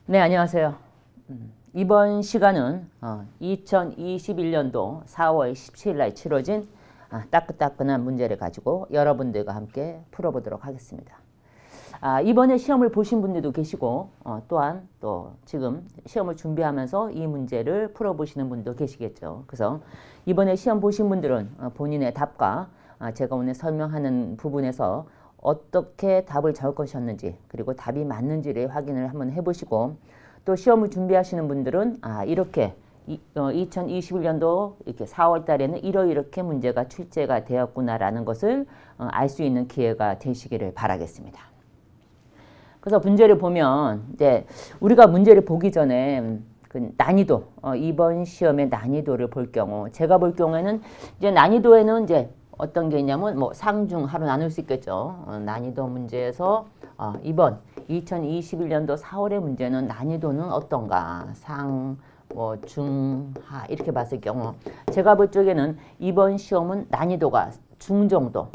네, 안녕하세요. 이번 시간은 2021년도 4월 17일 날 치러진 따끈따끈한 문제를 가지고 여러분들과 함께 풀어보도록 하겠습니다. 이번에 시험을 보신 분들도 계시고 또한 또 지금 시험을 준비하면서 이 문제를 풀어보시는 분도 계시겠죠. 그래서 이번에 시험 보신 분들은 본인의 답과 제가 오늘 설명하는 부분에서 어떻게 답을 적으셨는지 그리고 답이 맞는지를 확인을 한번 해보시고 또 시험을 준비하시는 분들은 이렇게 2021년도 이렇게 4월 달에는 이렇게 문제가 출제가 되었구나라는 것을 알 수 있는 기회가 되시기를 바라겠습니다. 그래서 문제를 보면 이제 우리가 문제를 보기 전에 그 난이도 이번 시험의 난이도를 볼 경우 제가 볼 경우에는 이제 난이도에는 이제 어떤 게 있냐면 뭐 상중하로 나눌 수 있겠죠. 난이도 문제에서 이번 2021년도 4월의 문제는 난이도는 어떤가 상, 뭐 중, 하 이렇게 봤을 경우 제가 볼 적에는 이번 시험은 난이도가 중 정도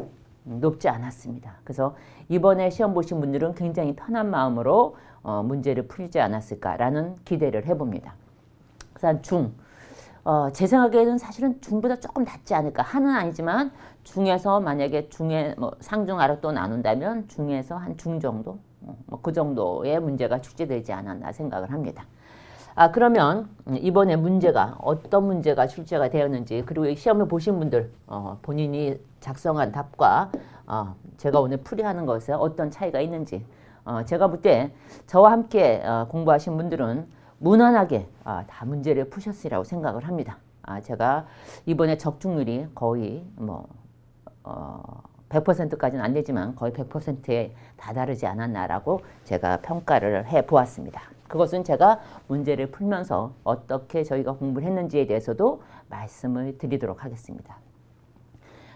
높지 않았습니다. 그래서 이번에 시험 보신 분들은 굉장히 편한 마음으로 문제를 풀지 않았을까라는 기대를 해봅니다. 그래서 중, 제 생각에는 사실은 중보다 조금 낫지 않을까. 하는 아니지만 중에서 만약에 중에 뭐 상중 하로 또 나눈다면 중에서 한 중 정도, 뭐 그 정도의 문제가 출제되지 않았나 생각을 합니다. 그러면 이번에 문제가 어떤 문제가 출제가 되었는지 그리고 시험을 보신 분들 본인이 작성한 답과 제가 오늘 풀이하는 것에 어떤 차이가 있는지 제가 볼 때 저와 함께 공부하신 분들은 무난하게 다 문제를 푸셨으리라고 생각을 합니다. 제가 이번에 적중률이 거의 뭐 100%까지는 안 되지만 거의 100%에 다다르지 않았나라고 제가 평가를 해보았습니다. 그것은 제가 문제를 풀면서 어떻게 저희가 공부를 했는지에 대해서도 말씀을 드리도록 하겠습니다.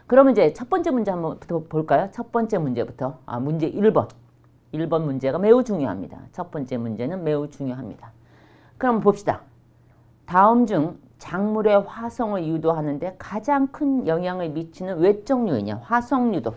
그러면 이제 첫 번째 문제 한번 볼까요? 첫 번째 문제부터 문제 1번. 1번 문제가 매우 중요합니다. 첫 번째 문제는 매우 중요합니다. 그럼 봅시다. 다음 중 작물의 화성을 유도하는데 가장 큰 영향을 미치는 외적 요인이야. 화성 유도.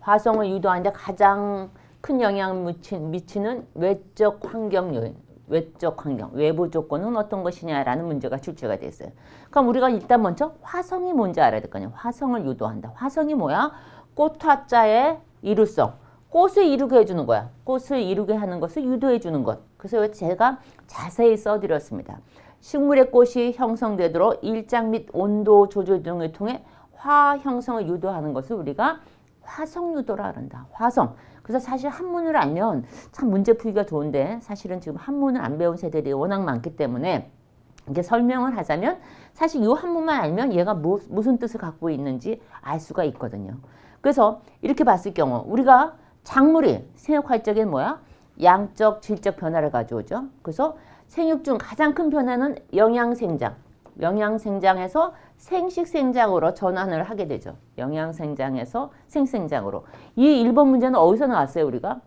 화성을 유도하는데 가장 큰 영향을 미치는 외적 환경 요인. 외적 환경, 외부 조건은 어떤 것이냐라는 문제가 출제가 됐어요. 그럼 우리가 일단 먼저 화성이 뭔지 알아야 될 거 아니에요. 화성을 유도한다. 화성이 뭐야? 꽃 화자의 이루성. 꽃을 이루게 해주는 거야. 꽃을 이루게 하는 것을 유도해 주는 것. 그래서 제가 자세히 써드렸습니다. 식물의 꽃이 형성되도록 일장 및 온도 조절 등을 통해 화 형성을 유도하는 것을 우리가 화성 유도라 그런다. 화성. 그래서 사실 한문을 알면 참 문제 풀기가 좋은데 사실은 지금 한문을 안 배운 세대들이 워낙 많기 때문에 이제 설명을 하자면 사실 이 한문만 알면 얘가 무슨 뜻을 갖고 있는지 알 수가 있거든요. 그래서 이렇게 봤을 경우 우리가 작물이 생육할 적에 뭐야? 양적, 질적 변화를 가져오죠. 그래서 생육 중 가장 큰 변화는 영양생장. 영양생장에서 생식생장으로 전환을 하게 되죠. 영양생장에서 생생장으로. 이 1번 문제는 어디서 나왔어요, 우리가?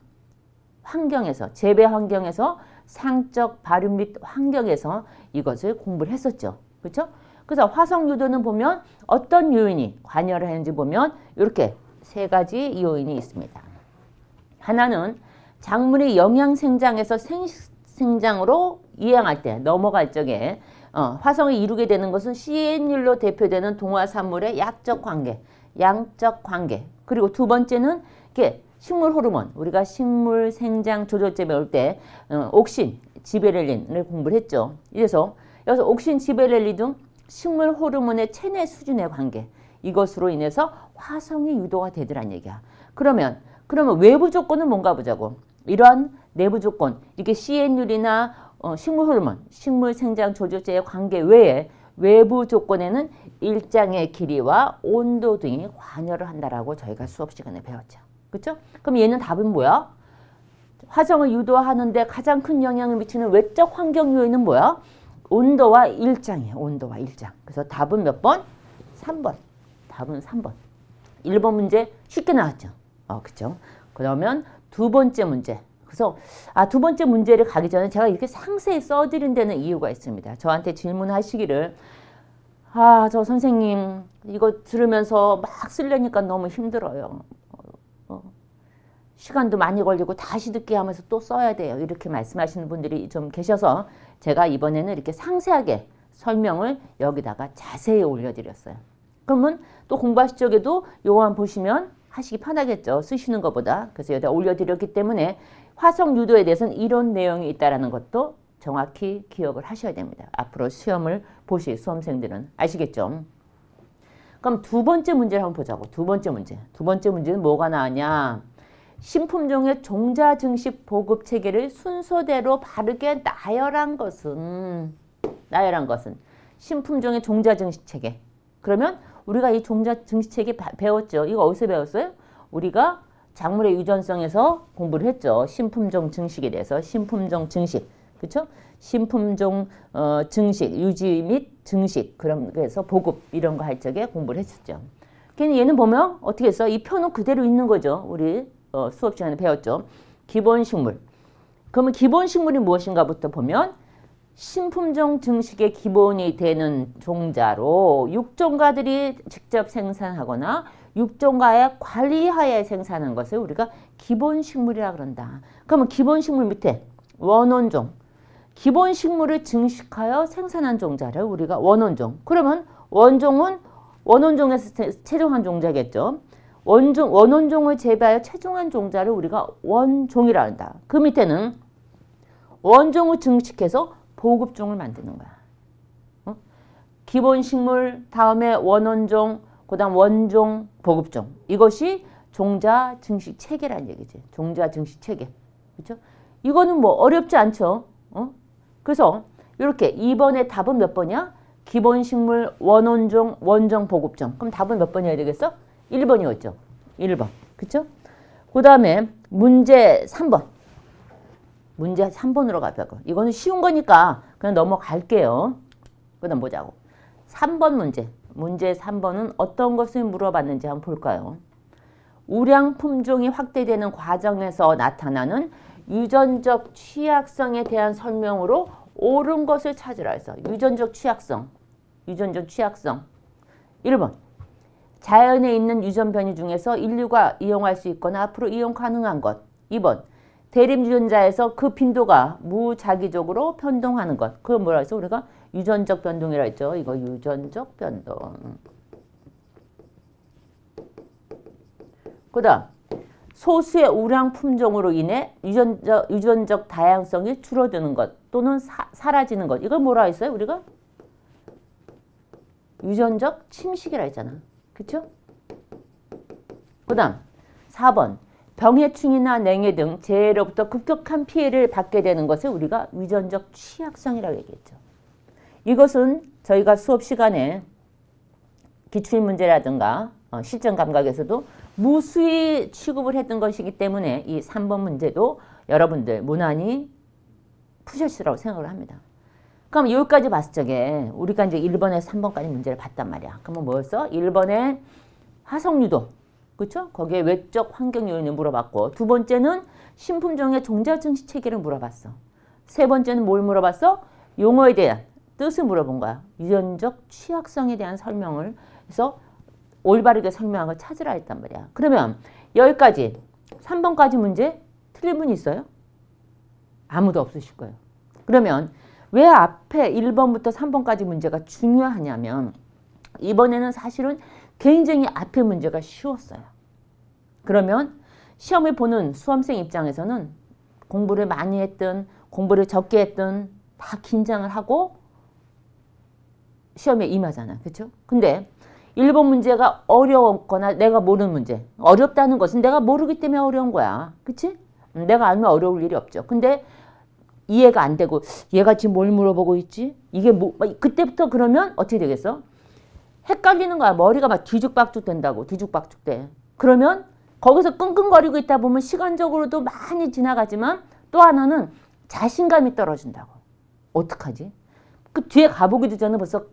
환경에서, 재배 환경에서 상적 발육 및 환경에서 이것을 공부를 했었죠. 그렇죠? 그래서 화성 유도는 보면 어떤 요인이 관여를 하는지 보면 이렇게 세 가지 요인이 있습니다. 하나는 작물이 영양생장에서 생식생장으로 이행할 때 넘어갈 적에 화성을 이루게 되는 것은 CN율로 대표되는 동화산물의 약적 관계, 양적 관계. 그리고 두 번째는 이렇게 식물 호르몬. 우리가 식물 생장 조절제 배울 때 옥신, 지베렐린을 공부를 했죠. 이래서 여기서 옥신, 지베렐린 등 식물 호르몬의 체내 수준의 관계. 이것으로 인해서 화성이 유도가 되더란 얘기야. 그러면 외부 조건은 뭔가 보자고. 이러한 내부 조건, 이게 CN율이나 식물 호르몬, 식물 생장 조절제의 관계 외에 외부 조건에는 일장의 길이와 온도 등이 관여를 한다라고 저희가 수업 시간에 배웠죠. 그렇죠? 그럼 얘는 답은 뭐야? 화성을 유도하는데 가장 큰 영향을 미치는 외적 환경 요인은 뭐야? 온도와 일장이에요. 온도와 일장. 그래서 답은 몇 번? 3번. 답은 3번. 1번 문제 쉽게 나왔죠. 그렇죠? 그러면 두 번째 문제. 그래서 두 번째 문제를 가기 전에 제가 이렇게 상세히 써드린 데는 이유가 있습니다. 저한테 질문하시기를 저 선생님 이거 들으면서 막 쓰려니까 너무 힘들어요. 시간도 많이 걸리고 다시 듣기 하면서 또 써야 돼요. 이렇게 말씀하시는 분들이 좀 계셔서 제가 이번에는 이렇게 상세하게 설명을 여기다가 자세히 올려드렸어요. 그러면 또 공부하실 적에도 요거만 보시면 하시기 편하겠죠. 쓰시는 것보다. 그래서 여기다 올려드렸기 때문에 화성 유도에 대해서는 이런 내용이 있다는 것도 정확히 기억을 하셔야 됩니다. 앞으로 시험을 보실 수험생들은 아시겠죠? 그럼 두 번째 문제를 한번 보자고. 두 번째 문제. 두 번째 문제는 뭐가 나왔냐? 신품종의 종자 증식 보급 체계를 순서대로 바르게 나열한 것은 신품종의 종자 증식 체계. 그러면 우리가 이 종자 증식 체계 배웠죠. 이거 어디서 배웠어요? 우리가 작물의 유전성에서 공부를 했죠. 신품종 증식에 대해서. 신품종 증식. 그렇죠? 신품종 증식, 유지 및 증식. 그래서 보급 이런 거 할 적에 공부를 했었죠. 얘는 보면 어떻게 했어? 이 표는 그대로 있는 거죠. 우리 수업 시간에 배웠죠. 기본식물. 그러면 기본식물이 무엇인가부터 보면 신품종 증식의 기본이 되는 종자로 육종가들이 직접 생산하거나 육종가의 관리하에 생산하는 것을 우리가 기본식물이라 그런다. 그러면 기본식물 밑에 원원종. 기본식물을 증식하여 생산한 종자를 우리가 원원종. 그러면 원종은 원원종에서 최종한 종자겠죠. 원원종을 재배하여 최종한 종자를 우리가 원종이라 한다. 그 밑에는 원종을 증식해서 보급종을 만드는 거야. 기본식물, 다음에 원원종, 그 다음 원종, 보급종. 이것이 종자 증식 체계라는 얘기지. 종자 증식 체계. 그렇죠? 이거는 뭐 어렵지 않죠. 그래서 이렇게 2번의 답은 몇 번이야? 기본식물, 원원종, 원종, 보급종. 그럼 답은 몇 번이어야 되겠어? 1번이었죠. 1번. 그쵸? 그 다음에 문제 3번. 문제 3번으로 가자고. 이거는 쉬운 거니까 그냥 넘어갈게요. 그 다음 보자고. 3번 문제. 문제 3번은 어떤 것을 물어봤는지 한번 볼까요? 우량 품종이 확대되는 과정에서 나타나는 유전적 취약성에 대한 설명으로 옳은 것을 찾으라 해서 유전적 취약성. 유전적 취약성. 1번. 자연에 있는 유전 변이 중에서 인류가 이용할 수 있거나 앞으로 이용 가능한 것. 2번. 대립 유전자에서 그 빈도가 무작위적으로 변동하는 것. 그건 뭐라 해서 우리가 유전적 변동이라 했죠. 이거 유전적 변동. 그 다음. 소수의 우량 품종으로 인해 유전적 다양성이 줄어드는 것 또는 사라지는 것. 이걸 뭐라 했어요? 우리가? 유전적 침식이라 했잖아. 그쵸? 그 다음 4번 병해충이나 냉해 등 재해로부터 급격한 피해를 받게 되는 것을 우리가 유전적 취약성이라고 얘기했죠. 이것은 저희가 수업 시간에 기출 문제라든가 실전 감각에서도 무수히 취급을 했던 것이기 때문에 이 3번 문제도 여러분들 무난히 푸셨으라고 생각을 합니다. 그럼 여기까지 봤을 적에 우리가 이제 1번에서 3번까지 문제를 봤단 말이야. 그러면 뭐였어? 1번에 화성유도, 그렇죠? 거기에 외적 환경 요인을 물어봤고, 두 번째는 신품종의 종자 증식 체계를 물어봤어. 세 번째는 뭘 물어봤어? 용어에 대한 뜻을 물어본 거야. 유전적 취약성에 대한 설명을 해서 올바르게 설명한 걸 찾으라 했단 말이야. 그러면 여기까지 3번까지 문제 틀린 분이 있어요? 아무도 없으실 거예요. 그러면 왜 앞에 1번부터 3번까지 문제가 중요하냐면 이번에는 사실은 굉장히 앞에 문제가 쉬웠어요. 그러면 시험을 보는 수험생 입장에서는 공부를 많이 했든 공부를 적게 했든 다 긴장을 하고 시험에 임하잖아. 그렇죠? 근데 1번 문제가 어려웠거나 내가 모르는 문제. 어렵다는 것은 내가 모르기 때문에 어려운 거야. 그치? 내가 알면 어려울 일이 없죠. 근데 이해가 안 되고 얘가 지금 뭘 물어보고 있지? 이게 뭐 그때부터 그러면 어떻게 되겠어? 헷갈리는 거야. 머리가 막 뒤죽박죽 된다고. 뒤죽박죽 돼. 그러면 거기서 끙끙거리고 있다 보면 시간적으로도 많이 지나가지만 또 하나는 자신감이 떨어진다고. 어떡하지? 그 뒤에 가보기도 전에 벌써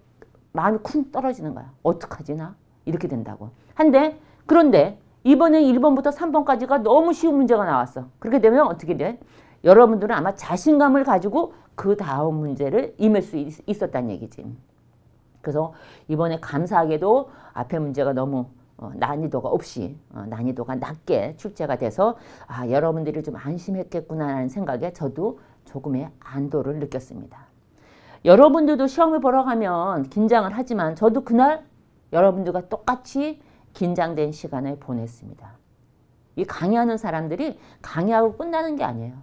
마음이 쿵 떨어지는 거야. 어떡하지 나? 이렇게 된다고. 그런데 이번에 1번부터 3번까지가 너무 쉬운 문제가 나왔어. 그렇게 되면 어떻게 돼? 여러분들은 아마 자신감을 가지고 그 다음 문제를 임할 수 있었다는 얘기지. 그래서 이번에 감사하게도 앞에 문제가 너무 난이도가 없이 난이도가 낮게 출제가 돼서 여러분들이 좀 안심했겠구나라는 생각에 저도 조금의 안도를 느꼈습니다. 여러분들도 시험을 보러 가면 긴장을 하지만 저도 그날 여러분들과 똑같이 긴장된 시간을 보냈습니다. 이 강의하는 사람들이 강의하고 끝나는 게 아니에요.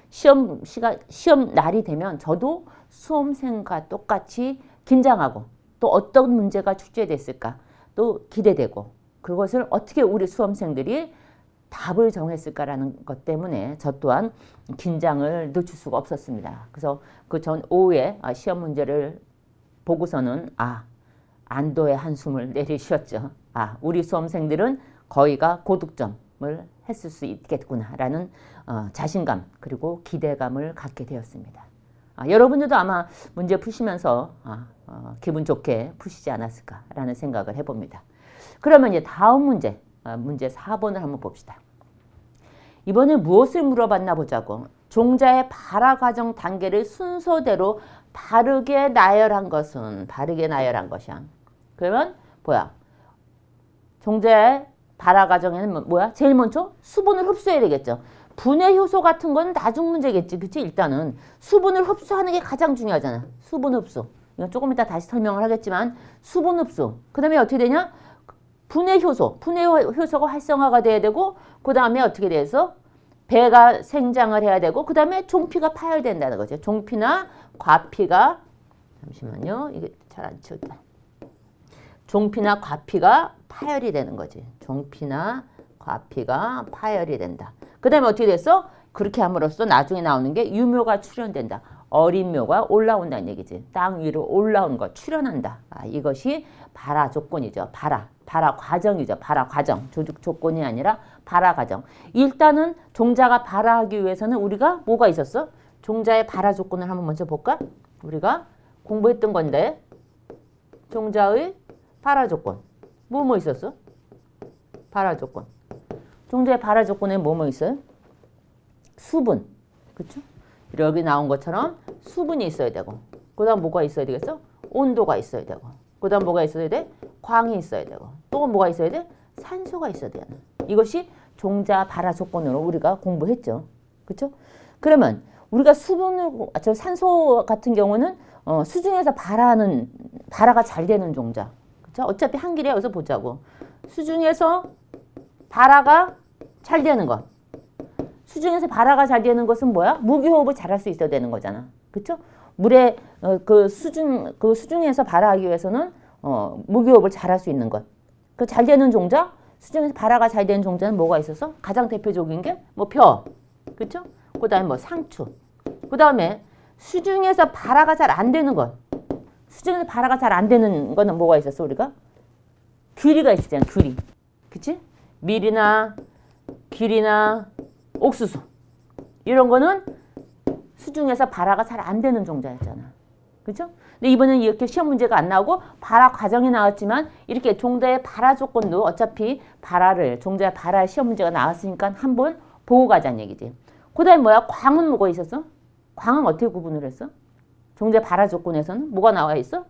시험 날이 되면 저도 수험생과 똑같이 긴장하고 또 어떤 문제가 출제됐을까 또 기대되고 그것을 어떻게 우리 수험생들이 답을 정했을까라는 것 때문에 저 또한 긴장을 늦출 수가 없었습니다. 그래서 그 전 오후에 시험 문제를 보고서는 안도의 한숨을 내쉬었죠. 우리 수험생들은 거의가 고득점을 했을 수 있겠구나라는 자신감 그리고 기대감을 갖게 되었습니다. 여러분들도 아마 문제 푸시면서 기분 좋게 푸시지 않았을까라는 생각을 해봅니다. 그러면 이제 다음 문제, 문제 4번을 한번 봅시다. 이번에 무엇을 물어봤나 보자고. 종자의 발화 과정 단계를 순서대로 바르게 나열한 것은 바르게 나열한 것이야. 그러면 뭐야? 종자의 발화 과정에는 뭐야? 제일 먼저 수분을 흡수해야 되겠죠. 분해 효소 같은 건 나중 문제겠지. 그치? 일단은 수분을 흡수하는 게 가장 중요하잖아. 수분 흡수. 이건 조금 이따 다시 설명을 하겠지만 수분 흡수. 그 다음에 어떻게 되냐? 분해 효소가 활성화가 돼야 되고 그 다음에 어떻게 돼서 배가 생장을 해야 되고 그 다음에 종피가 파열된다는 거죠. 종피나 과피가 잠시만요. 이게 잘 안 치웠다. 종피나 과피가 파열이 되는 거지. 종피나 과피가 파열이 된다. 그 다음에 어떻게 됐어? 그렇게 함으로써 나중에 나오는 게 유묘가 출현된다. 어린 묘가 올라온다는 얘기지. 땅 위로 올라온 거 출현한다. 이것이 발화 조건이죠. 발화 과정이죠. 발화 과정. 조직 조건이 아니라 발화 과정. 일단은 종자가 발화하기 위해서는 우리가 뭐가 있었어? 종자의 발화 조건을 한번 먼저 볼까? 우리가 공부했던 건데 종자의 발화 조건. 뭐 있었어? 발화 조건. 종자의 발화 조건에 뭐 있어요? 수분. 그렇죠? 여기 나온 것처럼 수분이 있어야 되고 그 다음 뭐가 있어야 되겠어? 온도가 있어야 되고 그 다음 뭐가 있어야 돼? 광이 있어야 되고 또 뭐가 있어야 돼? 산소가 있어야 되는. 이것이 종자 발화 조건으로 우리가 공부했죠. 그렇죠? 그러면 우리가 산소 같은 경우는 수중에서 발화가 잘 되는 종자. 그렇죠? 어차피 한 길에 여기서 보자고. 수중에서 발화가 잘 되는 것. 수중에서 발화가 잘 되는 것은 뭐야? 무기호흡을 잘할 수 있어야 되는 거잖아. 그렇죠? 물에 수중에서 발화하기 위해서는 무기호흡을 잘할 수 있는 것. 그 잘 되는 종자, 수중에서 발화가 잘 되는 종자는 뭐가 있어서? 가장 대표적인 게 벼. 그렇죠? 그다음에 상추. 그다음에 수중에서 발화가 잘 안 되는 것. 수중에서 발화가 잘 안 되는 거는 뭐가 있었어, 우리가? 귀리가 있었잖아, 귀리. 그치? 밀이나 귀리나 옥수수. 이런 거는 수중에서 발화가 잘 안 되는 종자였잖아. 그죠? 근데 이번에는 이렇게 시험 문제가 안 나오고 발화 과정이 나왔지만 이렇게 종자의 발화 조건도 어차피 종자의 발화 시험 문제가 나왔으니까 한번 보고 가자는 얘기지. 그 다음에 뭐야? 광은 뭐가 있었어? 광은 어떻게 구분을 했어? 종자의 발화 조건에서는 뭐가 나와 있어?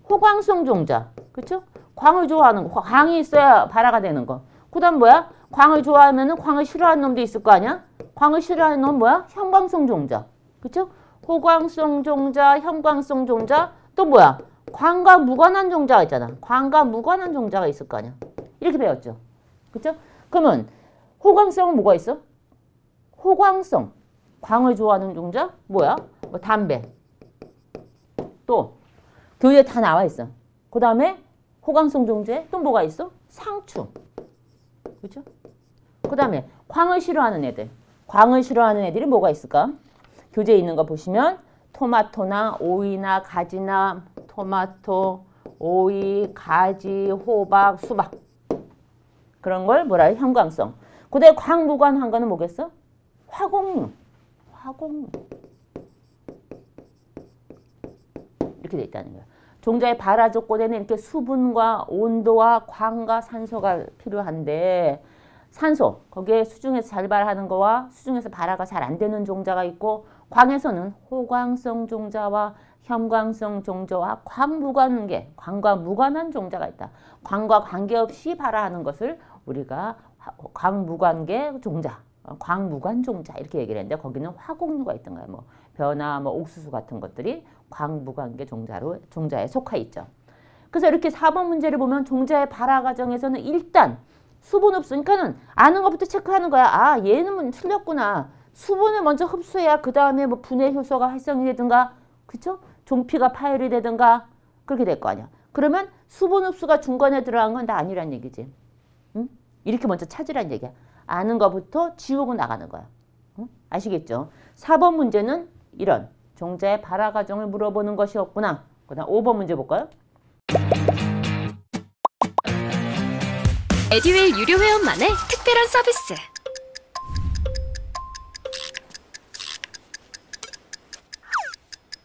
호광성 종자. 그쵸? 광을 좋아하는 거. 광이 있어야 발화가 되는 거. 그 다음 뭐야? 광을 좋아하면은 광을 싫어하는 놈도 있을 거 아니야? 광을 싫어하는 놈은 뭐야? 현광성 종자. 그쵸? 호광성 종자, 현광성 종자, 또 뭐야? 광과 무관한 종자가 있잖아. 광과 무관한 종자가 있을 거 아니야? 이렇게 배웠죠. 그쵸? 그러면 호광성은 뭐가 있어? 호광성. 광을 좋아하는 종자? 뭐야? 담배. 또 교재에 다 나와 있어. 그 다음에 호광성 종자에 또 뭐가 있어? 상추. 그죠? 그 다음에 광을 싫어하는 애들. 광을 싫어하는 애들이 뭐가 있을까? 교재에 있는 거 보시면 토마토나 오이나 가지나 토마토, 오이, 가지, 호박, 수박. 그런 걸 뭐라 해? 형광성. 그 다음에 광무관한 거는 뭐겠어? 화공류. 화공류. 이렇게 돼 있다는 거야. 종자의 발화 조건에는 이렇게 수분과 온도와 광과 산소가 필요한데 산소, 거기에 수중에서 잘 발하는 거와 수중에서 발화가 잘 안 되는 종자가 있고 광에서는 호광성 종자와 현광성 종자와 광무관계, 광과 무관한 종자가 있다. 광과 관계없이 발화하는 것을 우리가 광무관계 종자, 광무관 종자 이렇게 얘기를 했는데 거기는 화곡류가 있던 거예요. 뭐 벼나 뭐 옥수수 같은 것들이 광무관계 종자에 속해 있죠. 그래서 이렇게 4번 문제를 보면 종자의 발화 과정에서는 일단 수분 흡수니까는 아는 것부터 체크하는 거야. 아, 얘는 틀렸구나. 수분을 먼저 흡수해야 그 다음에 뭐 분해 효소가 활성이 되든가, 그쵸? 종피가 파열이 되든가 그렇게 될 거 아니야. 그러면 수분 흡수가 중간에 들어간 건 다 아니란 얘기지. 응? 이렇게 먼저 찾으란 얘기야. 아는 것부터 지우고 나가는 거야. 응? 아시겠죠? 4번 문제는 이런 종자의 발화 과정을 물어보는 것이었구나. 그 다음 5번 문제 볼까요? 에듀윌 유료 회원만의 특별한 서비스.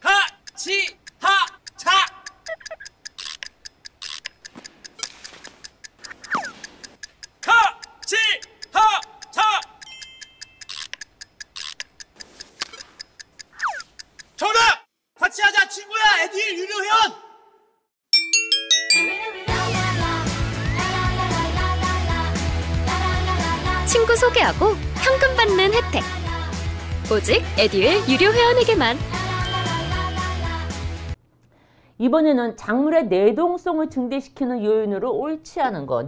하치하차 하치하차 정답! 같이 하자 친구야 에듀윌 유료 회원! 친구 소개하고 현금 받는 혜택. 오직 에듀윌 유료 회원에게만. 이번에는 작물의 내동성을 증대시키는 요인으로 옳지 않은 거.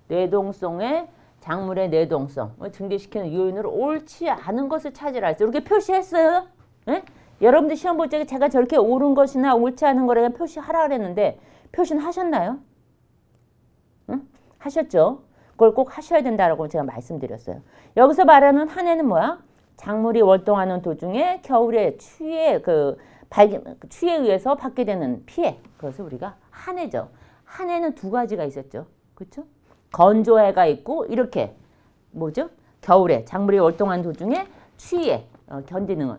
내동성의 작물의 내동성을 증대시키는 요인으로 옳지 않은 것을 찾으라 했어요. 이렇게 표시했어요. 네? 여러분들 시험 볼 때 제가 저렇게 옳은 것이나 옳지 않은 거를 표시하라 그랬는데 표시는 하셨나요? 응? 하셨죠? 그걸 꼭 하셔야 된다고 제가 말씀드렸어요. 여기서 말하는 한 해는 뭐야? 작물이 월동하는 도중에 겨울에 추위에 의해서 받게 되는 피해. 그것을 우리가 한 해죠. 한 해는 두 가지가 있었죠. 그렇죠? 건조해가 있고 이렇게 뭐죠? 겨울에 작물이 월동하는 도중에 추위에 견디는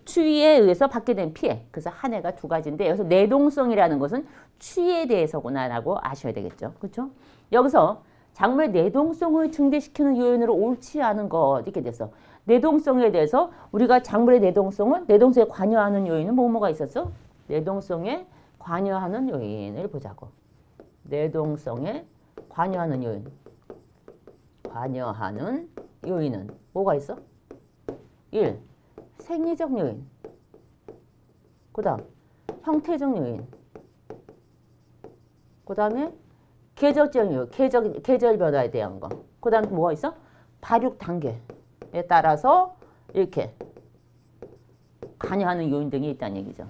추위에 의해서 받게 된 피해. 그래서 한 해가 두 가지인데 여기서 내동성이라는 것은 추위에 대해서구나라고 아셔야 되겠죠. 그렇죠? 여기서 작물의 내동성을 증대시키는 요인으로 옳지 않은 것 이렇게 됐어. 내동성에 대해서 우리가 작물의 내동성에 관여하는 요인은 뭐가 있었어? 내동성에 관여하는 요인을 보자고. 내동성에 관여하는 요인. 관여하는 요인은 뭐가 있어? 1. 생리적 요인. 그 다음 형태적 요인. 그 다음에 계절적 요인, 계절 변화에 대한 거. 그 다음 뭐가 있어? 발육 단계에 따라서 이렇게 관여하는 요인 등이 있다는 얘기죠.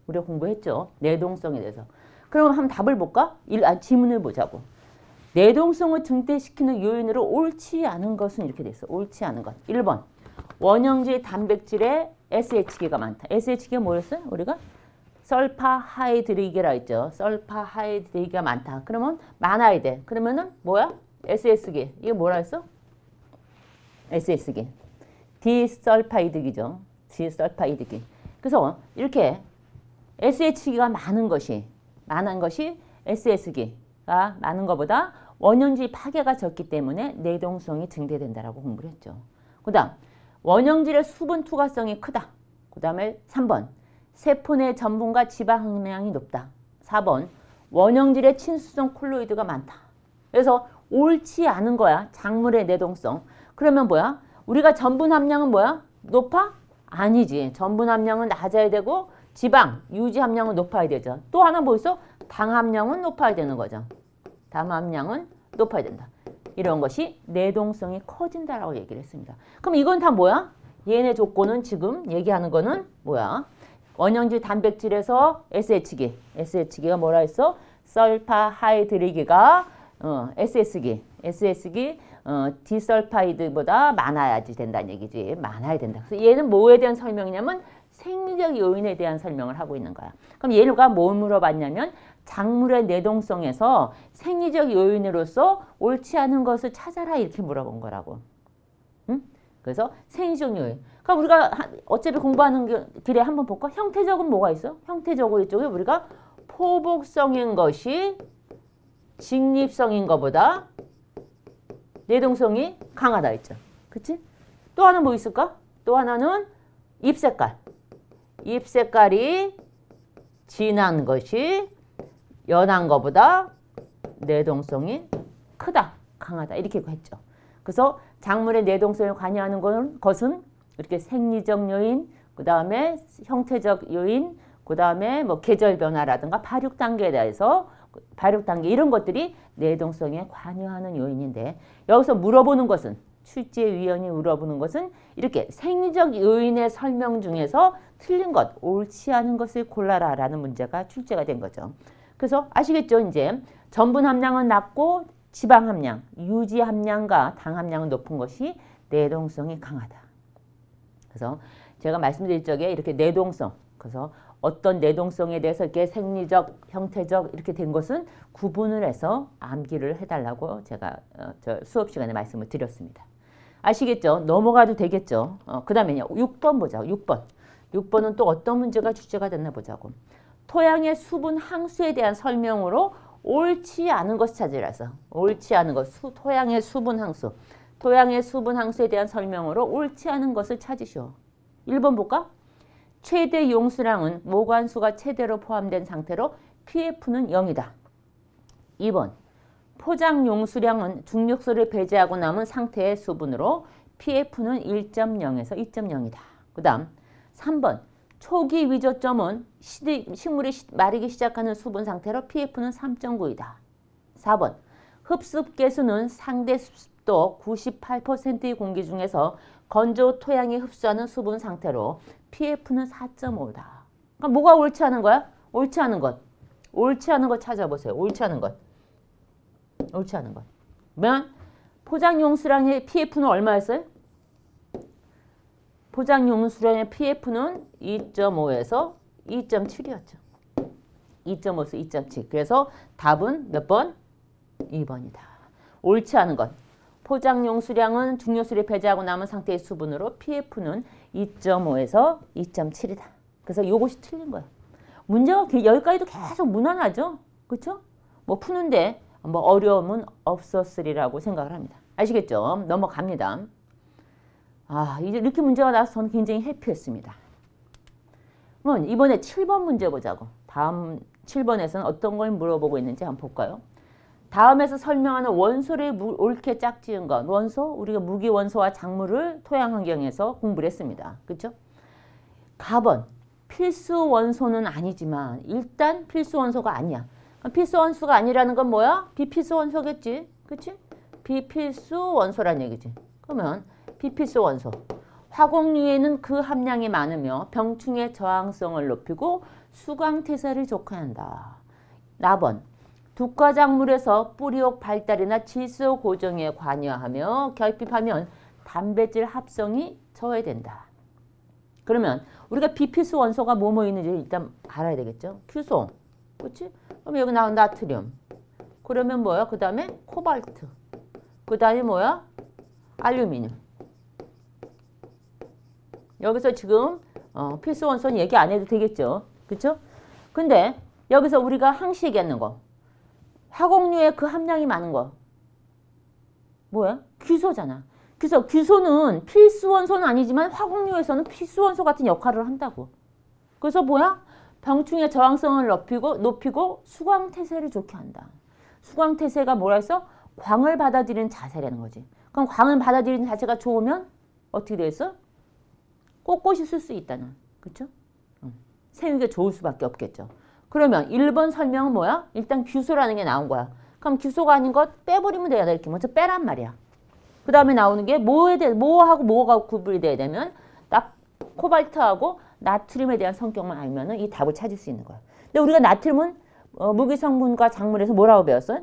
우리가 공부했죠. 내동성에 대해서. 그럼 한번 답을 볼까? 지문을 보자고. 내동성을 증대시키는 요인으로 옳지 않은 것은 이렇게 됐어. 옳지 않은 것. 1번. 원형질 단백질에 SH기가 많다. SH기가 뭐였어요? 우리가? 설파하이드리게라 했죠. 설파하이드리게가 많다. 그러면 많아야 돼. 그러면은 뭐야? SS기. 이게 뭐라 했어? SS기. 디설파이드기죠. 디설파이드기. 그래서 이렇게 SH기가 많은 것이 SS기가 많은 것보다 원형질 파괴가 적기 때문에 내동성이 증대된다라고 공부를 했죠. 그 다음 원형질의 수분 투과성이 크다. 그 다음에 3번 세포 내 전분과 지방 함량이 높다. 4번 원형질의 친수성 콜로이드가 많다. 그래서 옳지 않은 거야. 작물의 내동성. 그러면 뭐야? 우리가 전분 함량은 뭐야? 높아? 아니지. 전분 함량은 낮아야 되고 지방, 유지 함량은 높아야 되죠. 또 하나 뭐 있어? 당 함량은 높아야 되는 거죠. 당 함량은 높아야 된다. 이런 것이 내동성이 커진다라고 얘기를 했습니다. 그럼 이건 다 뭐야? 얘네 조건은 지금 얘기하는 거는 뭐야? 원형질 단백질에서 SH기. SH기가 뭐라 했어? 설파하이드리기가 SS기. 디설파이드보다 많아야지 된다는 얘기지. 많아야 된다. 그래서 얘는 뭐에 대한 설명이냐면 생리적 요인에 대한 설명을 하고 있는 거야. 그럼 얘가 뭘 물어봤냐면 작물의 내동성에서 생리적 요인으로서 옳지 않은 것을 찾아라 이렇게 물어본 거라고. 응? 그래서 생리적 요인. 그럼 우리가 어차피 공부하는 길에 한번 볼까? 형태적은 뭐가 있어? 형태적으로 이쪽에 우리가 포복성인 것이 직립성인 것보다 내동성이 강하다 했죠. 그치? 또 하나 뭐 있을까? 또 하나는 잎 색깔. 잎 색깔이 진한 것이 연한 것보다 내동성이 크다, 강하다 이렇게 했죠. 그래서 작물의 내동성에 관여하는 것은 이렇게 생리적 요인, 그 다음에 형태적 요인, 그 다음에 뭐 계절 변화라든가 발육 단계에 대해서 발육 단계 이런 것들이 내동성에 관여하는 요인인데 여기서 물어보는 것은 출제위원이 물어보는 것은 이렇게 생리적 요인의 설명 중에서 틀린 것, 옳지 않은 것을 골라라 라는 문제가 출제가 된 거죠. 그래서 아시겠죠? 이제 전분 함량은 낮고 지방 함량, 유지 함량과 당 함량은 높은 것이 내동성이 강하다. 그래서 제가 말씀드릴 적에 이렇게 내동성, 그래서 어떤 내동성에 대해서 이렇게 생리적, 형태적 이렇게 된 것은 구분을 해서 암기를 해달라고 제가 저 수업 시간에 말씀을 드렸습니다. 아시겠죠? 넘어가도 되겠죠? 그 다음에요. 6번 보자고. 6번. 6번은 또 어떤 문제가 출제가 됐나 보자고. 토양의 수분 항수에 대한 설명으로 옳지 않은 것을 찾으라서. 옳지 않은 것. 토양의 수분 항수. 토양의 수분 항수에 대한 설명으로 옳지 않은 것을 찾으시오. 1번 볼까? 최대 용수량은 모관수가 최대로 포함된 상태로 pF는 0이다. 2번. 포장 용수량은 중력소를 배제하고 남은 상태의 수분으로 pF는 1.0에서 2.0이다. 그 다음 3번. 초기 위저점은 식물이 마르기 시작하는 수분 상태로 pF는 3.9이다. 4번. 흡습 계수는 상대 습도 98%의 공기 중에서 건조 토양이 흡수하는 수분 상태로 pF는 4.5다. 그러니까 뭐가 옳지 않은 거야? 옳지 않은 것. 옳지 않은 것 찾아보세요. 옳지 않은 것. 옳지 않은 것. 그러면 포장 용수량의 pF는 얼마였어요? 포장 용수량의 pF는 2.5에서 2.7이었죠. 2.5에서 2.7. 그래서 답은 몇 번? 2번이다. 옳지 않은 것. 포장 용수량은 중력수를 배제하고 남은 상태의 수분으로 pF는 2.5에서 2.7이다. 그래서 이것이 틀린 거예요. 문제가 여기까지도 계속 무난하죠? 그렇죠? 뭐 푸는데 뭐 어려움은 없었으리라고 생각을 합니다. 아시겠죠? 넘어갑니다. 아, 이제 이렇게 문제가 나와서 저는 굉장히 해피했습니다. 그럼 이번에 7번 문제 보자고. 다음 7번에서는 어떤 걸 물어보고 있는지 한번 볼까요? 다음에서 설명하는 원소를 옳게 짝지은 것. 원소, 우리가 무기원소와 작물을 토양 환경에서 공부를 했습니다. 그렇죠? 가번, 필수 원소는 아니지만 일단 필수 원소가 아니야. 필수 원소가 아니라는 건 뭐야? 비필수 원소겠지. 그치? 비필수 원소란 얘기지. 그러면 비필수 원소. 화공유에는 그 함량이 많으며 병충해 저항성을 높이고 수광태세를 촉진한다. 나번. 독과작물에서 뿌리옥 발달이나 질소 고정에 관여하며 결핍하면 단백질 합성이 저해된다. 그러면 우리가 비필수 원소가 뭐뭐 있는지 일단 알아야 되겠죠. 규소. 그렇지? 그럼 여기 나온 나트륨. 그러면 뭐야? 그 다음에 코발트. 그 다음에 뭐야? 알루미늄. 여기서 지금 필수 원소는 얘기 안 해도 되겠죠. 그렇죠? 근데 여기서 우리가 항시 얘기하는 거. 화공유에 그 함량이 많은 거. 뭐야? 규소잖아. 그래서 규소는 필수 원소는 아니지만 화공유에서는 필수 원소 같은 역할을 한다고. 그래서 뭐야? 병충해 저항성을 높이고 수광태세를 좋게 한다. 수광태세가 뭐라 했어? 광을 받아들이는 자세라는 거지. 그럼 광을 받아들이는 자세가 좋으면 어떻게 되겠어? 꼿꼿이 쓸 수 있다는. 그렇죠? 생육에 좋을 수밖에 없겠죠. 그러면 1번 설명은 뭐야? 일단 규소라는 게 나온 거야. 그럼 규소가 아닌 것 빼버리면 돼야 돼. 이렇게 먼저 빼란 말이야. 그 다음에 나오는 게 뭐하고 뭐가 구분이 돼야 되면 코발트하고 나트륨에 대한 성격만 알면은 이 답을 찾을 수 있는 거야. 근데 우리가 나트륨은 무기성분과 작물에서 뭐라고 배웠어?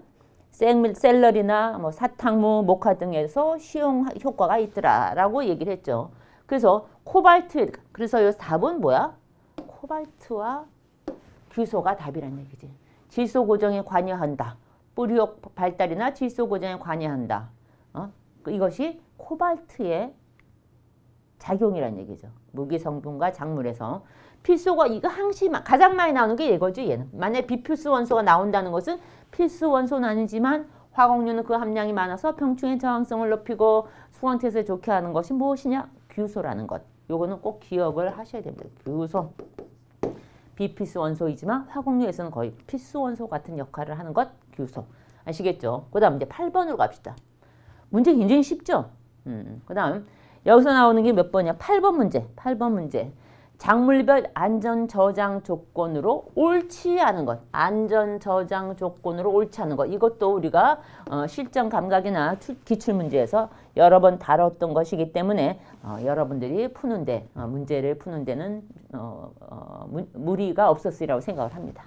샐러리나 뭐 사탕무, 모카 등에서 시용 효과가 있더라라고 얘기를 했죠. 그래서 코발트, 그래서 이 답은 뭐야? 코발트와 규소가 답이라는 얘기지. 질소 고정에 관여한다. 뿌리옥 발달이나 질소 고정에 관여한다. 이것이 코발트의 작용이라는 얘기죠. 무기 성분과 작물에서 필수가 이거 항시 가장 많이 나오는 게 이거죠. 얘는 만약 비필수 원소가 나온다는 것은 필수 원소는 아니지만 화공유는 그 함량이 많아서 병충해 저항성을 높이고 수광태세를 좋게 하는 것이 무엇이냐? 규소라는 것. 요거는 꼭 기억을 하셔야 됩니다. 규소. 비필수 원소이지만 화공유에서는 거의 필수 원소 같은 역할을 하는 것 규소. 아시겠죠? 그 다음 이제 8번으로 갑시다. 문제 굉장히 쉽죠? 그 다음 여기서 나오는 게 몇 번이야? 8번 문제. 8번 문제. 작물별 안전 저장 조건으로 옳지 않은 것. 안전 저장 조건으로 옳지 않은 것. 이것도 우리가 실전 감각이나 기출 문제에서 여러 번 다뤘던 것이기 때문에 여러분들이 푸는데 문제를 푸는 데는 무리가 없었으리라고 생각을 합니다.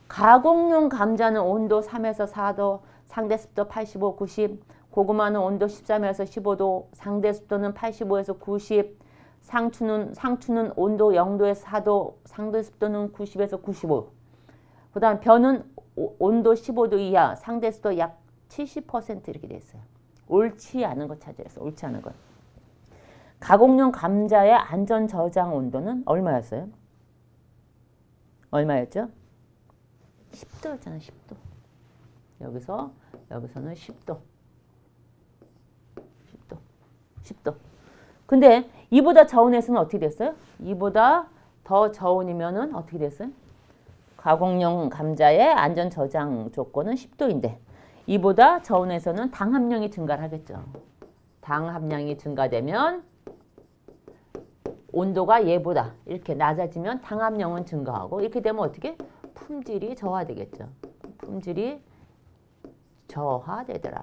가공용 감자는 온도 3에서 4도, 상대 습도 85, 90, 고구마는 온도 13에서 15도, 상대 습도는 85에서 90, 상추는 온도 0도에서 4도, 상대 습도는 90에서 95. 그 다음 벼는 온도 15도 이하, 상대 습도 약 70% 이렇게 돼 있어요. 옳지 않은 것 찾아서 옳지 않은 것. 가공용 감자의 안전 저장 온도는 얼마였어요? 얼마였죠? 10도였잖아, 10도. 여기서는 10도. 10도. 근데 이보다 저온에서는 어떻게 됐어요? 이보다 더 저온이면은 어떻게 됐어요? 가공용 감자의 안전 저장 조건은 10도인데 이보다 저온에서는 당 함량이 증가를 하겠죠. 당 함량이 증가되면 온도가 얘보다 이렇게 낮아지면 당 함량은 증가하고 이렇게 되면 어떻게? 품질이 저하되겠죠. 품질이 저하되더라.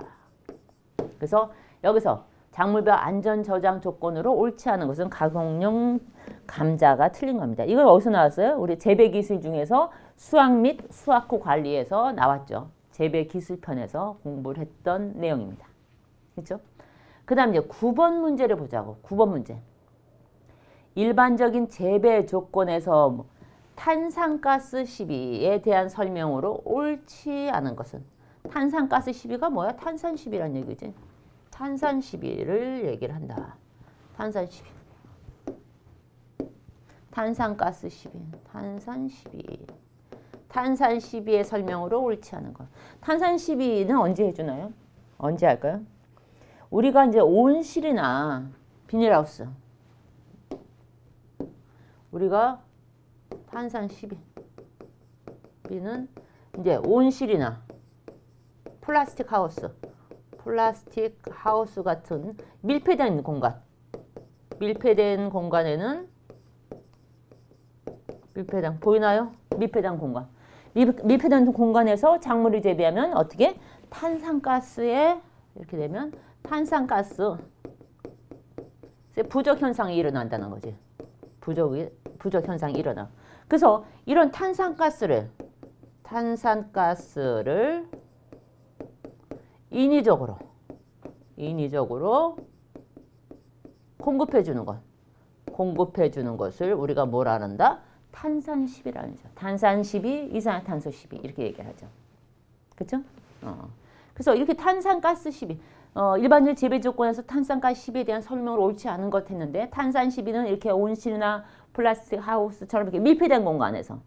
그래서 여기서 작물별 안전 저장 조건으로 옳지 않은 것은 가공용 감자가 틀린 겁니다. 이건 어디서 나왔어요? 우리 재배 기술 중에서 수학 및 수학후 관리에서 나왔죠. 재배 기술편에서 공부를 했던 내용입니다. 그렇죠? 그 다음 이제 9번 문제를 보자고. 9번 문제. 일반적인 재배 조건에서 탄산가스 시비에 대한 설명으로 옳지 않은 것은 탄산가스 시비가 뭐야? 탄산 시비란 얘기지. 탄산 시비를 얘기를 한다. 탄산 시비. 탄산가스 시비. 탄산 시비. 탄산 시비의 설명으로 옳지 않은 것. 탄산 시비는 언제 해주나요? 언제 할까요? 우리가 이제 온실이나 비닐하우스. 우리가 탄산 시비는 이제 온실이나 플라스틱 하우스 같은 밀폐된 공간. 밀폐된 공간에는 보이나요? 밀폐된 공간. 밀폐된 공간에서 작물을 재배하면 어떻게? 탄산가스에 이렇게 되면 탄산가스 부족 현상이 일어난다는 거지. 부족 현상이 일어나. 그래서 이런 탄산가스를 인위적으로 공급해 주는 것을 우리가 뭐라 한다? 탄산시비라는 거죠. 탄산시비, 이산화탄소 시비 이렇게 얘기를 하죠. 그렇죠? 그래서 이렇게 탄산가스 시비, 일반적 재배 조건에서 탄산가스 시비에 대한 설명을 옳지 않은 것 했는데 탄산 시비는 이렇게 온실이나 플라스틱 하우스처럼 이렇게 밀폐된 공간에서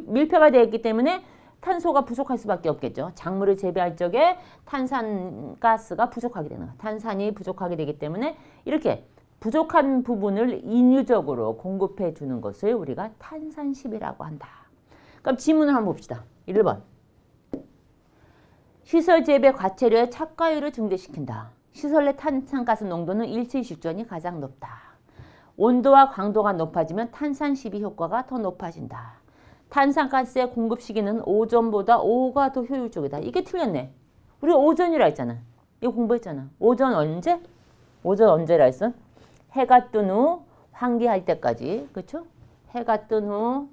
밀폐가 되어 있기 때문에 탄소가 부족할 수밖에 없겠죠. 작물을 재배할 적에 탄산가스가 부족하게 되는 거예요. 탄산이 부족하게 되기 때문에 이렇게 부족한 부분을 인위적으로 공급해 주는 것을 우리가 탄산시비라고 한다. 그럼 지문을 한번 봅시다. 1번. 시설 재배 과체류의 착과율을 증대시킨다. 시설 내 탄산가스 농도는 일체 식전이 가장 높다. 온도와 강도가 높아지면 탄산시비 효과가 더 높아진다. 탄산가스의 공급 시기는 오전보다 오후가 더 효율적이다. 이게 틀렸네. 우리 오전이라 했잖아. 이거 공부했잖아. 오전 언제? 오전 언제라 했어? 해가 뜬 후 환기할 때까지. 그렇죠? 해가 뜬 후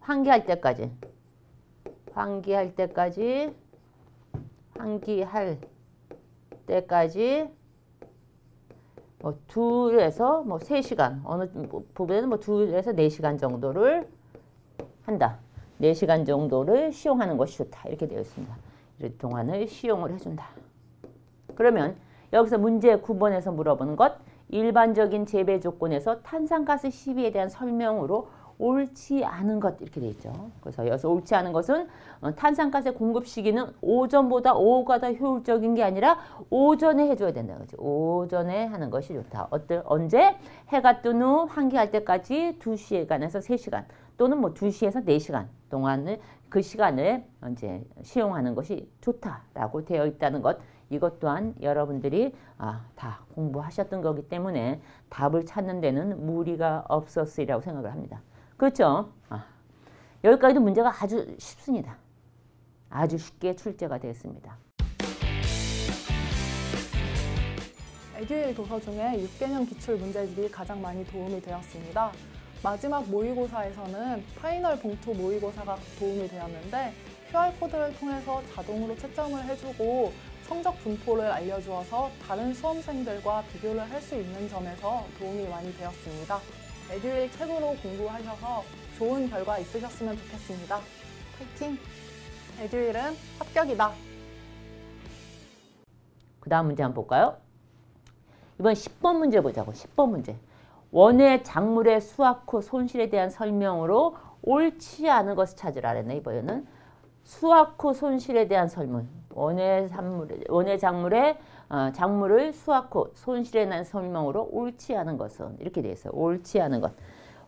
환기할 때까지 뭐 2에서 뭐 3시간, 어느 부분에는 뭐 2에서 4시간 정도를 한다. 4시간 정도를 시용하는 것이 좋다. 이렇게 되어 있습니다. 이런 동안을 시용을 해준다. 그러면 여기서 문제 9번에서 물어보는 것, 일반적인 재배 조건에서 탄산가스 시비에 대한 설명으로 옳지 않은 것 이렇게 돼 있죠. 그래서 여기서 옳지 않은 것은 탄산가스의 공급 시기는 오전보다 오후가 더 효율적인 게 아니라 오전에 해줘야 된다. 그렇지? 오전에 하는 것이 좋다. 언제? 해가 뜬 후 환기할 때까지 2시간에서 3시간 또는 뭐 2시에서 4시간 동안을 그 시간을 이제 시용하는 것이 좋다라고 되어 있다는 것. 이것 또한 여러분들이 다 공부하셨던 거기 때문에 답을 찾는 데는 무리가 없었으리라고 생각을 합니다. 그렇죠? 여기까지도 문제가 아주 쉽습니다. 아주 쉽게 출제가 되었습니다. 에듀윌 도서 중에 6개년 기출 문제집이 가장 많이 도움이 되었습니다. 마지막 모의고사에서는 파이널 봉투 모의고사가 도움이 되었는데 QR코드를 통해서 자동으로 채점을 해주고 성적 분포를 알려주어서 다른 수험생들과 비교를 할 수 있는 점에서 도움이 많이 되었습니다. 에듀윌 책으로 공부하셔서 좋은 결과 있으셨으면 좋겠습니다. 파이팅! 에듀윌은 합격이다. 그 다음 문제 한번 볼까요? 이번 10번 문제 보자고. 10번 문제. 원의 작물의 수확 후 손실에 대한 설명으로 옳지 않은 것을 찾으라 그랬네. 이번에는 수확 후 손실에 대한 설문. 원의 작물의 작물을 수확 후 손실에 대한 설명으로 옳지 않은 것은 이렇게 되어 있어요. 옳지 않은 것.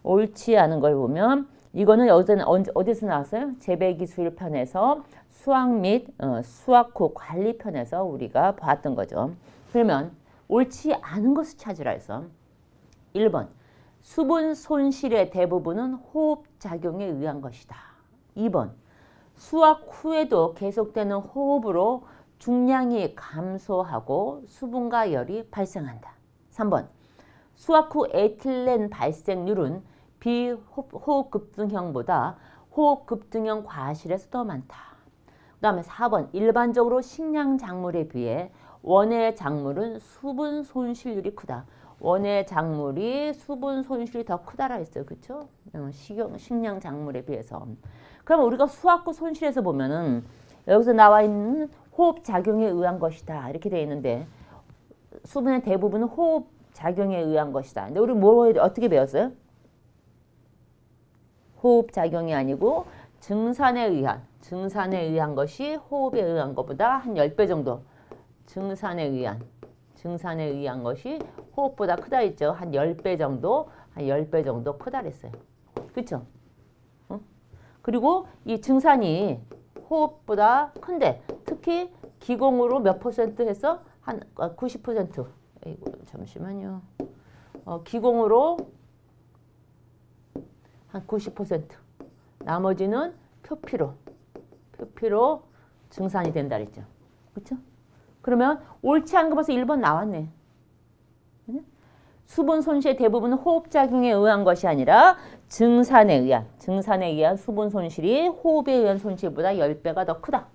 옳지 않은 걸 보면 이거는 어디서 나왔어요? 재배기술 편에서 수확 및 수확 후 관리 편에서 우리가 봤던 거죠. 그러면 옳지 않은 것을 찾으라 해서 1번 수분 손실의 대부분은 호흡작용에 의한 것이다. 2번 수확 후에도 계속되는 호흡으로 중량이 감소하고 수분과 열이 발생한다. 3번 수확 후 에틸렌 발생률은 비호흡급등형보다 호흡급등형 과실에서 더 많다. 그 다음에 4번 일반적으로 식량 작물에 비해 원의 작물은 수분 손실률이 크다. 원의 작물이 수분 손실이 더 크다라 했어요. 그렇죠? 식량 작물에 비해서. 그러면 우리가 수확 후 손실에서 보면은 여기서 나와 있는 호흡 작용에 의한 것이다. 이렇게 되어 있는데 수분의 대부분은 호흡 작용에 의한 것이다. 근데 우리 어떻게 배웠어요? 호흡 작용이 아니고 증산에 의한 것이 호흡에 의한 것보다 한 10배 정도. 증산에 의한 것이 호흡보다 크다 했죠. 한 10배 정도 크다 그랬어요. 그렇죠? 그리고 이 증산이 호흡보다 큰데 특히 기공으로 몇 퍼센트 해서 한 90%. 이거 잠시만요. 기공으로 한 90%. 나머지는 표피로 증산이 된다 그랬죠. 그렇죠? 그러면 옳지 않은 거 벌써 1번 나왔네. 수분 손실의 대부분은 호흡작용에 의한 것이 아니라 증산에 의한 수분 손실이 호흡에 의한 손실보다 10배가 더 크다.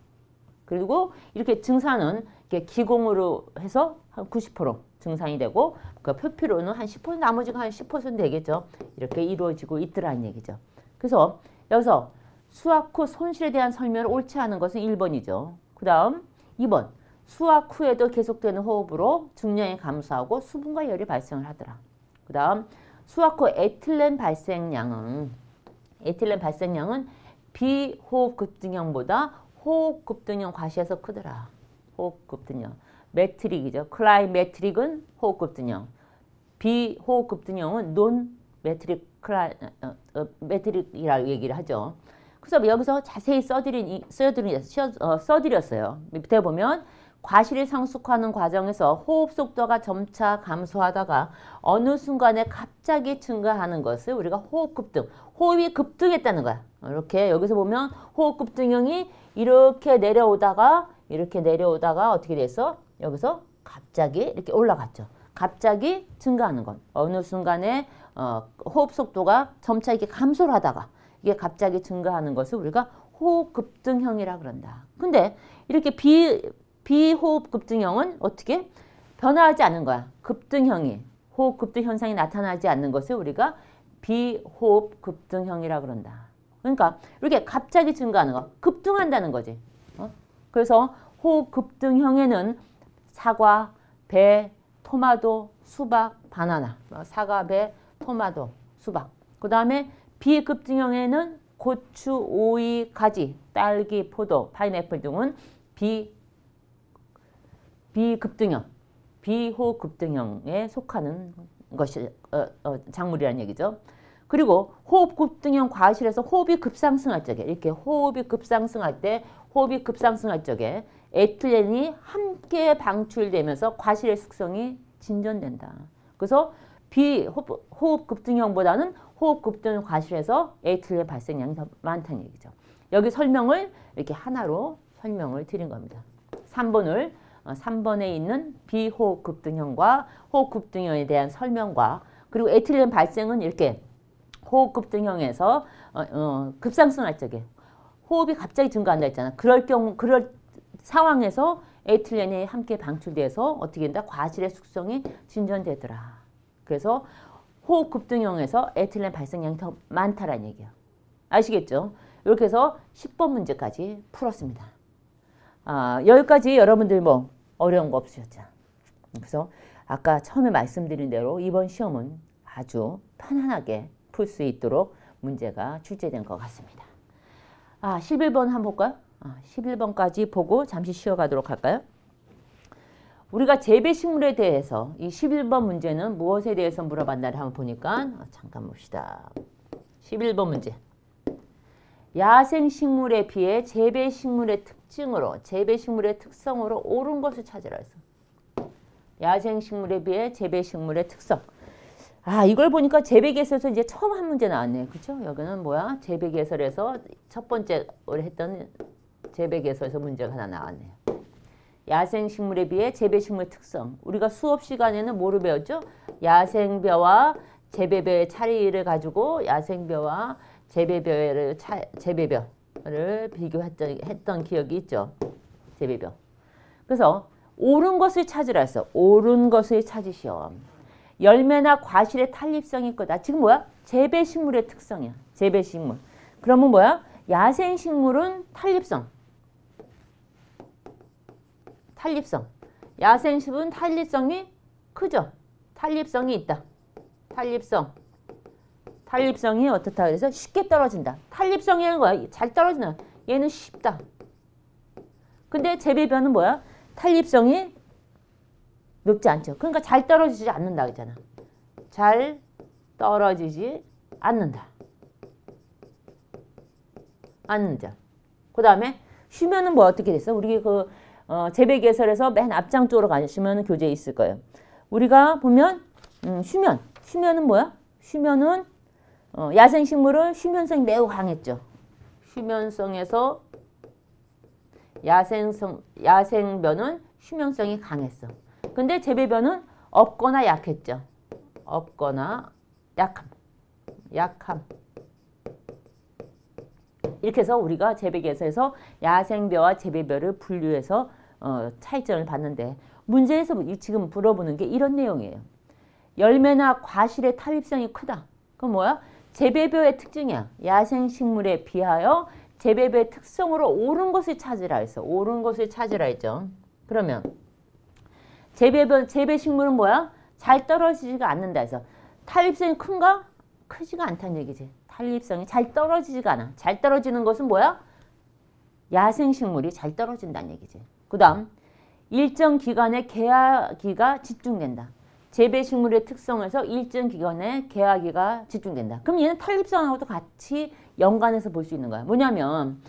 그리고 이렇게 증산은 이렇게 기공으로 해서 한 90% 증산이 되고 그 표피로는 한 10% 나머지가 한 10% 되겠죠. 이렇게 이루어지고 있더라는 얘기죠. 그래서 여기서 수확 후 손실에 대한 설명을 옳지 않은 것은 1번이죠. 그 다음 2번 수확 후에도 계속되는 호흡으로 중량이 감소하고 수분과 열이 발생을 하더라. 그 다음 수확 후 에틸렌 발생량은 비호흡 급등형보다 호흡 급등형 과시에서 크더라. 호흡 급등형. 메트릭이죠. 클라이메트릭은 호흡 급등형. 비호흡 급등형은 논 메트릭이라고 얘기를 하죠. 그래서 여기서 자세히 써드렸어요. 밑에 보면 과실이 성숙하는 과정에서 호흡 속도가 점차 감소하다가 어느 순간에 갑자기 증가하는 것을 우리가 호흡 급등, 호흡이 급등했다는 거야. 이렇게 여기서 보면 호흡 급등형이 이렇게 내려오다가 어떻게 됐어? 여기서 갑자기 이렇게 올라갔죠. 갑자기 증가하는 것. 어느 순간에 호흡 속도가 점차 이렇게 감소를 하다가 이게 갑자기 증가하는 것을 우리가 호흡 급등형이라 그런다. 근데 이렇게 비호흡 급등형은 어떻게? 변화하지 않는 거야. 급등형이. 호흡 급등 현상이 나타나지 않는 것을 우리가 비호흡 급등형이라 그런다. 그러니까 이렇게 갑자기 증가하는 거. 급등한다는 거지. 그래서 호흡 급등형에는 사과, 배, 토마토, 수박, 바나나. 사과, 배, 토마토, 수박. 그 다음에 비급등형에는 고추, 오이, 가지, 딸기, 포도, 파인애플 등은 비급등형, 비호급등형에 속하는 것이 작물이라는 얘기죠. 그리고 호흡급등형 과실에서 호흡이 급상승할 적에 이렇게 호흡이 급상승할 적에 에틸렌이 함께 방출되면서 과실의 숙성이 진전된다. 그래서 비호흡급등형보다는 호흡급등형 과실에서 에틸렌 발생량이 더 많다는 얘기죠. 여기 설명을 이렇게 하나로 설명을 드린 겁니다. 3번에 있는 비호흡급등형과 호흡급등형에 대한 설명과 그리고 에틸렌 발생은 이렇게 호흡급등형에서 급상승할 적에 호흡이 갑자기 증가한다 했잖아. 그럴 상황에서 에틸렌이 함께 방출돼서 어떻게 된다? 과실의 숙성이 진전되더라. 그래서 호흡급등형에서 에틸렌 발생량이 더 많다라는 얘기예요. 아시겠죠? 이렇게 해서 10번 문제까지 풀었습니다. 여기까지 여러분들 뭐 어려운 거 없으셨죠? 그래서 아까 처음에 말씀드린 대로 이번 시험은 아주 편안하게 풀 수 있도록 문제가 출제된 것 같습니다. 11번 한번 볼까요? 11번까지 보고 잠시 쉬어가도록 할까요? 우리가 재배식물에 대해서 이 11번 문제는 무엇에 대해서 물어봤나를 한번 보니까 잠깐 봅시다. 11번 문제. 야생식물에 비해 재배식물의 특성으로 옳은 것을 찾으라 했어. 야생식물에 비해 재배식물의 특성. 이걸 보니까 재배개설에서 이제 처음 한 문제 나왔네요. 그렇죠? 여기는 뭐야? 재배개설에서 첫 번째 우리 했던 재배개설에서 문제가 하나 나왔네요. 야생식물에 비해 재배식물의 특성. 우리가 수업 시간에는 뭐를 배웠죠? 야생벼와 재배벼의 차이를 가지고 야생벼와 재배벼를 비교했던 기억이 있죠. 재배벼. 그래서 옳은 것을 찾으라 했어. 옳은 것을 찾으시오. 열매나 과실의 탄립성이 거다. 지금 뭐야? 재배식물의 특성이야. 재배식물. 그러면 뭐야? 야생식물은 탄립성. 야생식물은 탄립성이 크죠. 탄립성이 있다. 탄립성이 어떻다 그래서 쉽게 떨어진다. 탄립성이라는 거야. 잘 떨어지나. 얘는 쉽다. 근데 재배벼는 뭐야? 탄립성이 높지 않죠. 그러니까 잘 떨어지지 않는다 그랬잖아. 잘 떨어지지 않는다. 그 다음에 쉬면은 뭐 어떻게 됐어? 우리 재배개설에서 맨 앞장 쪽으로 가시면 교재에 있을 거예요. 우리가 보면 쉬면은 뭐야? 쉬면은 야생식물은 쉬면성이 매우 강했죠. 쉬면성에서 야생벼는 쉬면성이 강했어. 근데 재배벼는 없거나 약했죠. 없거나 약함. 이렇게 해서 우리가 재배개설에서 야생벼와 재배벼를 분류해서 차이점을 봤는데 문제에서 지금 물어보는 게 이런 내용이에요. 열매나 과실의 탄립성이 크다. 그건 뭐야? 재배벼의 특징이야. 야생식물에 비하여 재배벼의 특성으로 옳은 것을 찾으라 했어. 옳은 것을 찾으라 했죠. 그러면 재배식물은 뭐야? 잘 떨어지지가 않는다 해서 탄립성이 큰가? 크지가 않다는 얘기지. 탄립성이 잘 떨어지지가 않아. 잘 떨어지는 것은 뭐야? 야생식물이 잘 떨어진다는 얘기지. 그 다음 일정 기간에 개화기가 집중된다. 재배식물의 특성에서 일정 기간에 개화기가 집중된다. 그럼 얘는 탄립성하고도 같이 연관해서 볼 수 있는 거야. 뭐냐면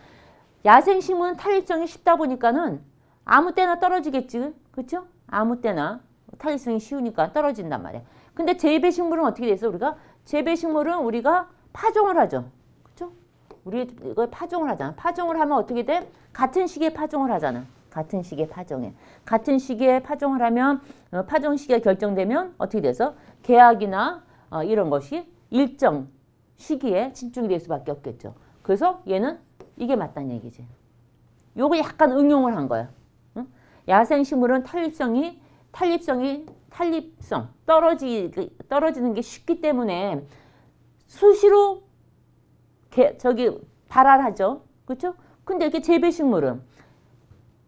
야생식물은 탄립성이 쉽다 보니까는 아무 때나 떨어지겠지. 그렇죠? 아무 때나 탄립성이 쉬우니까 떨어진단 말이야. 근데 재배식물은 어떻게 돼 있어? 재배식물은 우리가 파종을 하죠. 그렇죠? 우리 이걸 파종을 하잖아. 파종을 하면 어떻게 돼? 같은 시기에 파종을 하잖아. 같은 시기에 파종을 하면 파종 시기가 결정되면 어떻게 돼서 개화기나 이런 것이 일정 시기에 집중이 될 수밖에 없겠죠. 그래서 얘는 이게 맞다는 얘기지. 요거 약간 응용을 한 거야. 응? 야생식물은 탄립성 떨어지는 게 쉽기 때문에 수시로 발활하죠. 그렇죠? 근데 이렇게 재배식물은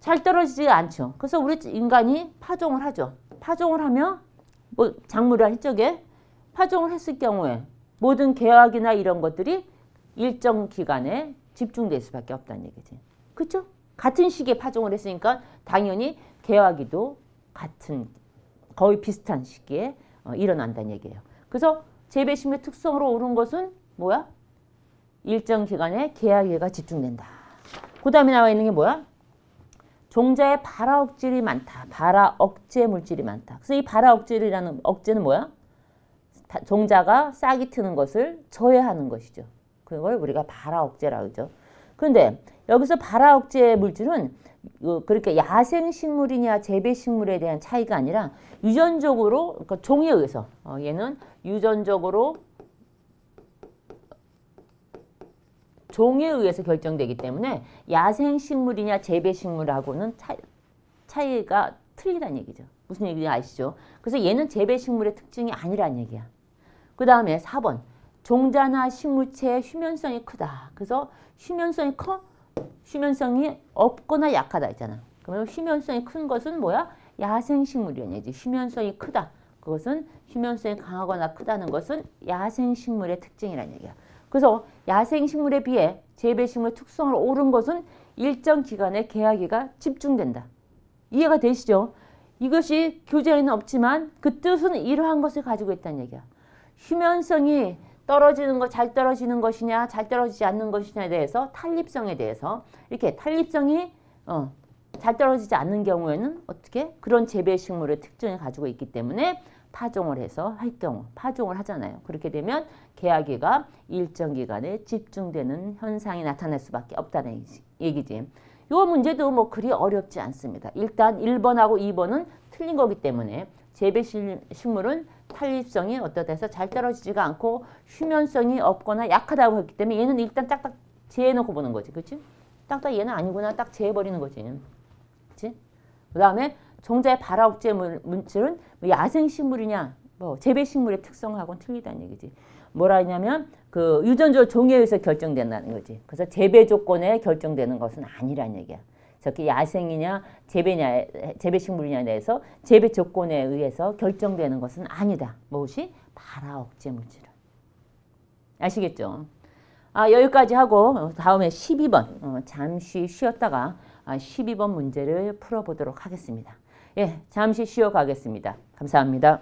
잘 떨어지지 않죠. 그래서 우리 인간이 파종을 하죠. 파종을 하면 뭐 작물을 할 적에 파종을 했을 경우에 모든 계약이나 이런 것들이 일정 기간에 집중될 수밖에 없다는 얘기지. 그렇죠? 같은 시기에 파종을 했으니까 당연히 개화기도 같은 거의 비슷한 시기에 일어난다는 얘기예요. 그래서 재배식물의 특성으로 오른 것은 뭐야? 일정 기간에 개화기가 집중된다. 그 다음에 나와 있는 게 뭐야? 종자에 발화 억질이 많다. 발화 억제 물질이 많다. 그래서 이 발화 억질이라는 억제는 뭐야? 종자가 싹이 트는 것을 저해하는 것이죠. 그걸 우리가 발화 억제라고 하죠. 그런데 여기서 발화 억제 물질은 그렇게 야생 식물이냐 재배 식물에 대한 차이가 아니라 유전적으로 그러니까 종에 의해서 얘는 유전적으로 종에 의해서 결정되기 때문에 야생 식물이냐 재배 식물하고는 차이가 틀리다는 얘기죠. 무슨 얘기인지 아시죠? 그래서 얘는 재배 식물의 특징이 아니라는 얘기야. 그 다음에 4번. 종자나 식물체의 휴면성이 크다. 그래서 휴면성이 커? 휴면성이 없거나 약하다 했잖아. 그러면 휴면성이 큰 것은 뭐야? 야생식물이라는 얘기지. 휴면성이 크다. 그것은 휴면성이 강하거나 크다는 것은 야생식물의 특징이라는 얘기야. 그래서 야생식물에 비해 재배식물의 특성을 오른 것은 일정 기간에 개화기가 집중된다. 이해가 되시죠? 이것이 교재에는 없지만 그 뜻은 이러한 것을 가지고 있다는 얘기야. 휴면성이 떨어지는 것, 잘 떨어지는 것이냐, 잘 떨어지지 않는 것이냐에 대해서 탄립성에 대해서 이렇게 탄립성이 잘 떨어지지 않는 경우에는 어떻게? 그런 재배식물의 특징을 가지고 있기 때문에 파종을 해서 할 경우, 파종을 하잖아요. 그렇게 되면 개화기가 일정 기간에 집중되는 현상이 나타날 수밖에 없다는 얘기지. 이 문제도 뭐 그리 어렵지 않습니다. 일단 1번하고 2번은 틀린 거기 때문에 재배식물은 탄립성이 어떻다 해서 잘 떨어지지가 않고 휴면성이 없거나 약하다고 했기 때문에 얘는 일단 딱딱 제해놓고 보는 거지. 그렇지? 딱딱 얘는 아니구나 딱 제해버리는 거지. 그렇지? 그 다음에 종자의 발화 억제 물질은 야생식물이냐 뭐 재배식물의 특성하고는 틀리다는 얘기지. 뭐라 했냐면 그 유전적 종에 의해서 결정된다는 거지. 그래서 재배 조건에 결정되는 것은 아니라는 얘기야. 저렇게 야생이냐 재배식물이냐에 대해서 재배 조건에 의해서 결정되는 것은 아니다. 무엇이? 발화 억제 물질은. 아시겠죠? 여기까지 하고 다음에 12번 잠시 쉬었다가 12번 문제를 풀어보도록 하겠습니다. 예, 잠시 쉬어가겠습니다. 감사합니다.